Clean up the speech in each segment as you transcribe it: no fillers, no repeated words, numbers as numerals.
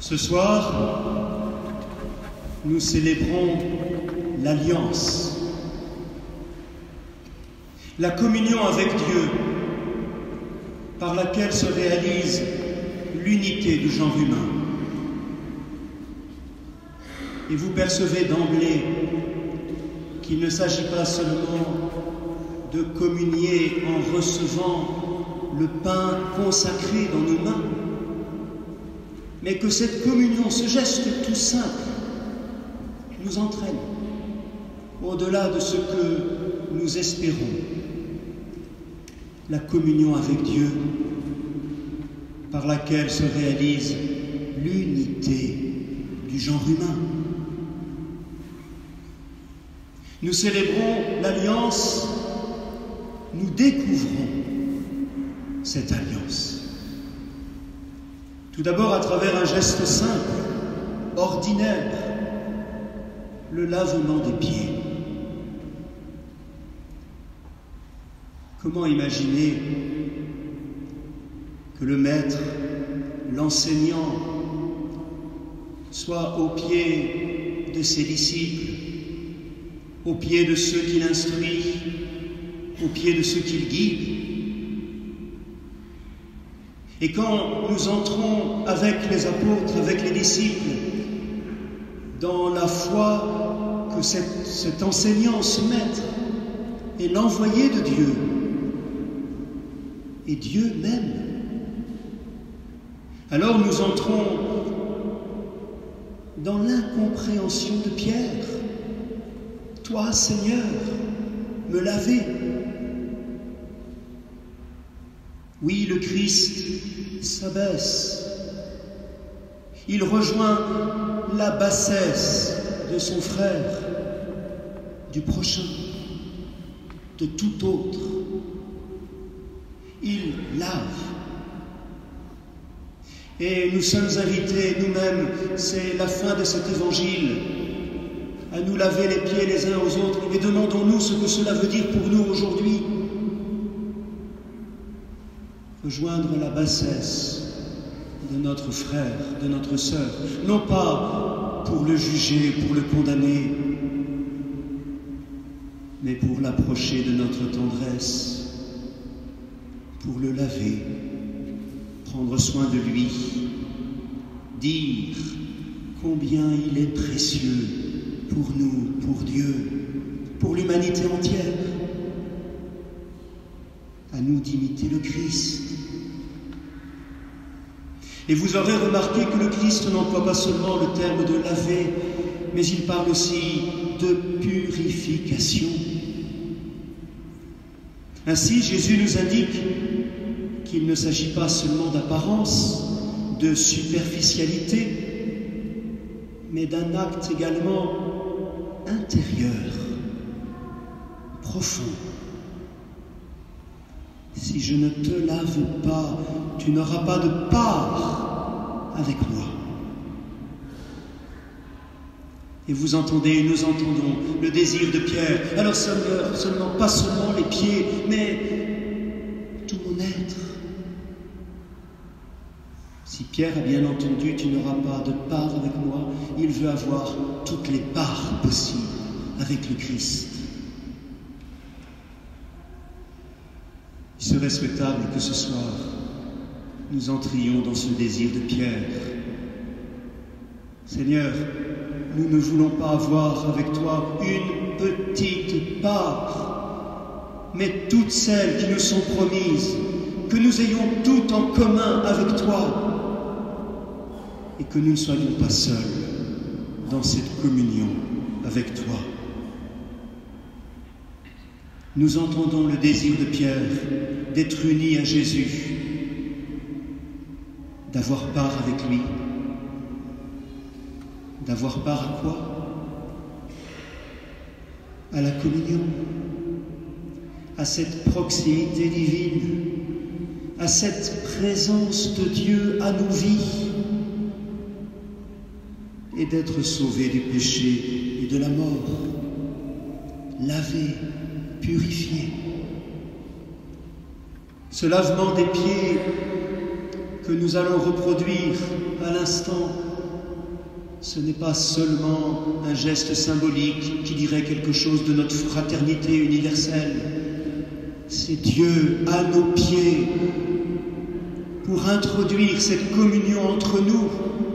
Ce soir, nous célébrons l'Alliance, la communion avec Dieu, par laquelle se réalise l'unité du genre humain. Et vous percevez d'emblée qu'il ne s'agit pas seulement de communier en recevant le pain consacré dans nos mains, mais que cette communion, ce geste tout simple, nous entraîne au-delà de ce que nous espérons. La communion avec Dieu, par laquelle se réalise l'unité du genre humain. Nous célébrons l'Alliance, nous découvrons cette Alliance. Tout d'abord à travers un geste simple, ordinaire, le lavement des pieds. Comment imaginer que le maître, l'enseignant, soit aux pieds de ses disciples, aux pieds de ceux qu'il instruit, aux pieds de ceux qu'il guide. Et quand nous entrons avec les apôtres, avec les disciples, dans la foi que cet enseignant, ce maître, est l'envoyé de Dieu, et Dieu même, alors nous entrons dans l'incompréhension de Pierre. Toi, Seigneur, me laver. Oui, le Christ s'abaisse. Il rejoint la bassesse de son frère, du prochain, de tout autre. Il lave. Et nous sommes invités nous-mêmes, c'est la fin de cet évangile, à nous laver les pieds les uns aux autres, et demandons-nous ce que cela veut dire pour nous aujourd'hui. Rejoindre la bassesse de notre frère, de notre sœur, non pas pour le juger, pour le condamner, mais pour l'approcher de notre tendresse, pour le laver, prendre soin de lui, dire combien il est précieux pour nous, pour Dieu, pour l'humanité entière. À nous d'imiter le Christ. Et vous aurez remarqué que le Christ n'emploie pas seulement le terme de laver, mais il parle aussi de purification. Ainsi, Jésus nous indique qu'il ne s'agit pas seulement d'apparence, de superficialité, mais d'un acte également intérieur, profond. Si je ne te lave pas, tu n'auras pas de part avec moi. Et vous entendez, nous entendons le désir de Pierre. Alors Seigneur, pas seulement les pieds, mais tout mon être. Si Pierre a bien entendu, tu n'auras pas de part avec moi, il veut avoir toutes les parts possibles avec le Christ. Il serait souhaitable que ce soir, nous entrions dans ce désir de Pierre. Seigneur, nous ne voulons pas avoir avec toi une petite part, mais toutes celles qui nous sont promises, que nous ayons tout en commun avec toi, et que nous ne soyons pas seuls dans cette communion avec toi. Nous entendons le désir de Pierre d'être uni à Jésus, d'avoir part avec lui. D'avoir part à quoi? À la communion, à cette proximité divine, à cette présence de Dieu à nos vies, et d'être sauvés du péché et de la mort, lavés, purifiés. Ce lavement des pieds que nous allons reproduire à l'instant ce n'est pas seulement un geste symbolique qui dirait quelque chose de notre fraternité universelle. C'est Dieu à nos pieds pour introduire cette communion entre nous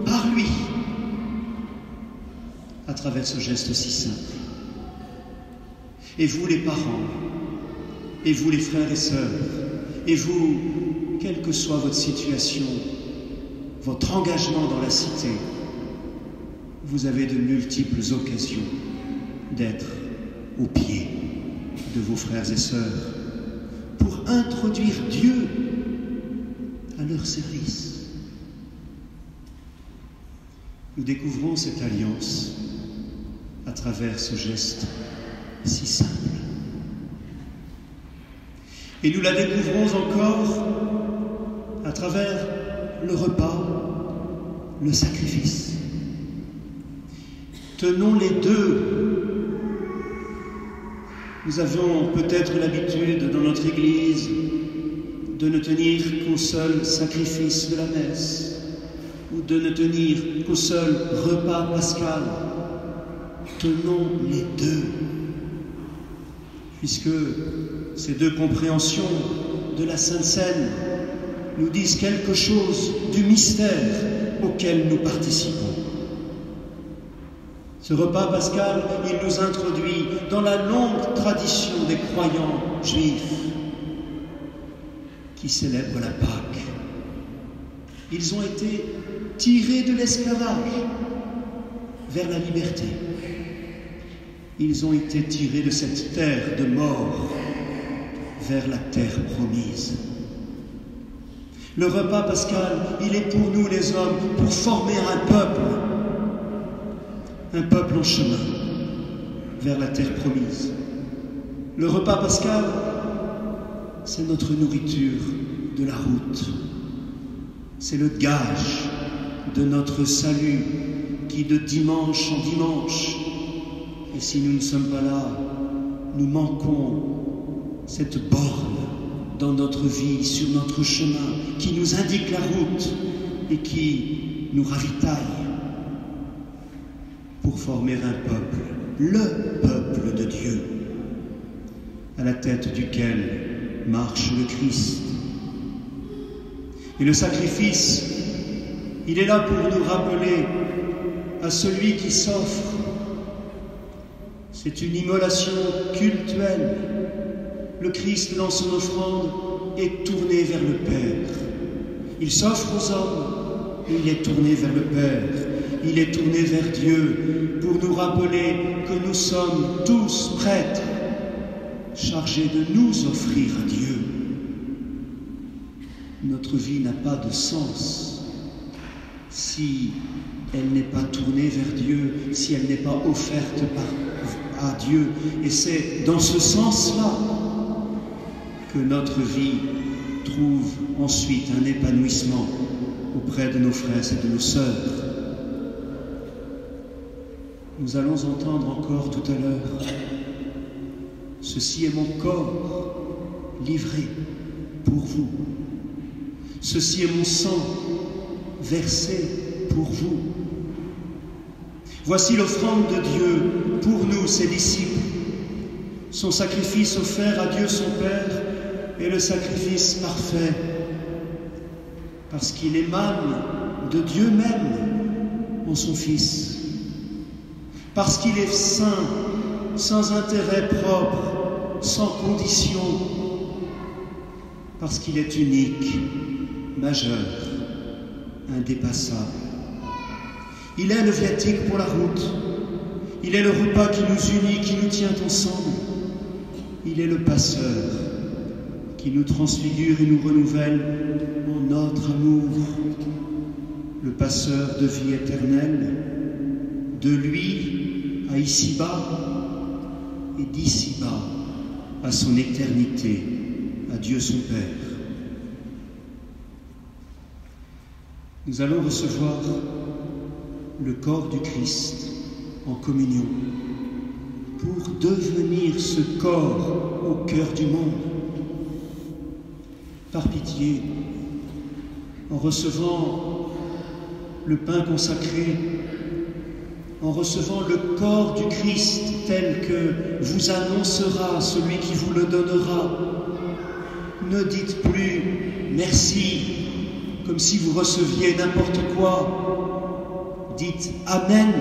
par lui à travers ce geste si simple. Et vous les parents, et vous les frères et sœurs, et vous, quelle que soit votre situation, votre engagement dans la cité, vous avez de multiples occasions d'être au pied de vos frères et sœurs pour introduire Dieu à leur service. Nous découvrons cette alliance à travers ce geste si simple. Et nous la découvrons encore à travers le repas, le sacrifice. Tenons les deux. Nous avons peut-être l'habitude dans notre Église de ne tenir qu'au seul sacrifice de la messe ou de ne tenir qu'au seul repas pascal. Tenons les deux, puisque ces deux compréhensions de la Sainte Seine nous disent quelque chose du mystère auquel nous participons. Ce repas pascal, il nous introduit dans la longue tradition des croyants juifs qui célèbrent la Pâque. Ils ont été tirés de l'esclavage vers la liberté. Ils ont été tirés de cette terre de mort vers la terre promise. Le repas pascal, il est pour nous les hommes, pour former un peuple en chemin vers la terre promise. Le repas pascal, c'est notre nourriture de la route. C'est le gage de notre salut qui, de dimanche en dimanche, et si nous ne sommes pas là, nous manquons cette borne dans notre vie, sur notre chemin, qui nous indique la route et qui nous ravitaille pour former un peuple, le peuple de Dieu, à la tête duquel marche le Christ. Et le sacrifice, il est là pour nous rappeler à celui qui s'offre. C'est une immolation cultuelle. Le Christ, dans son offrande, est tourné vers le Père. Il s'offre aux hommes, il est tourné vers le Père. Il est tourné vers Dieu pour nous rappeler que nous sommes tous prêtres, chargés de nous offrir à Dieu. Notre vie n'a pas de sens si elle n'est pas tournée vers Dieu, si elle n'est pas offerte à Dieu. Et c'est dans ce sens-là que notre vie trouve ensuite un épanouissement auprès de nos frères et de nos sœurs. Nous allons entendre encore tout à l'heure « Ceci est mon corps livré pour vous. Ceci est mon sang versé pour vous. » Voici l'offrande de Dieu pour nous, ses disciples. Son sacrifice offert à Dieu son Père est le sacrifice parfait, parce qu'il émane de Dieu même en son Fils. Parce qu'il est saint, sans intérêt propre, sans condition, parce qu'il est unique, majeur, indépassable. Il est le viatique pour la route, il est le repas qui nous unit, qui nous tient ensemble, il est le passeur qui nous transfigure et nous renouvelle en notre amour, le passeur de vie éternelle, de lui à ici-bas et d'ici-bas à son éternité, à Dieu son Père. Nous allons recevoir le corps du Christ en communion pour devenir ce corps au cœur du monde. Par pitié, en recevant le pain consacré, en recevant le corps du Christ tel que vous annoncera celui qui vous le donnera. Ne dites plus « merci » comme si vous receviez n'importe quoi. Dites « Amen ».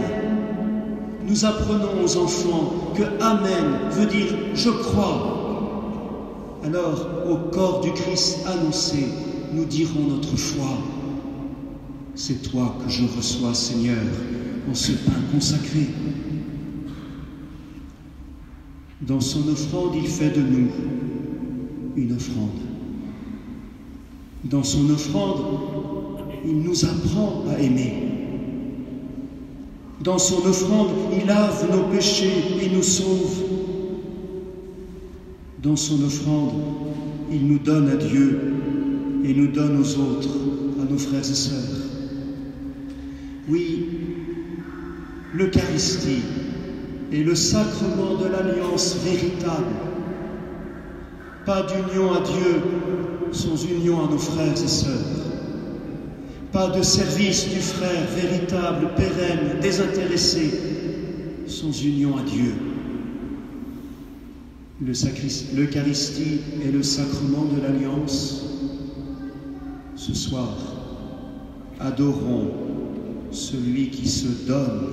Nous apprenons aux enfants que « Amen » veut dire « je crois ». Alors, au corps du Christ annoncé, nous dirons notre foi. C'est toi que je reçois, Seigneur, en ce pain consacré. Dans son offrande, il fait de nous une offrande. Dans son offrande, il nous apprend à aimer. Dans son offrande, il lave nos péchés et nous sauve. Dans son offrande, il nous donne à Dieu et nous donne aux autres, à nos frères et sœurs. Oui, l'Eucharistie est le sacrement de l'alliance véritable. Pas d'union à Dieu sans union à nos frères et sœurs. Pas de service du frère véritable, pérenne, désintéressé, sans union à Dieu. L'Eucharistie est le sacrement de l'alliance. Ce soir, adorons celui qui se donne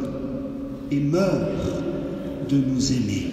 et meurt de nous aimer.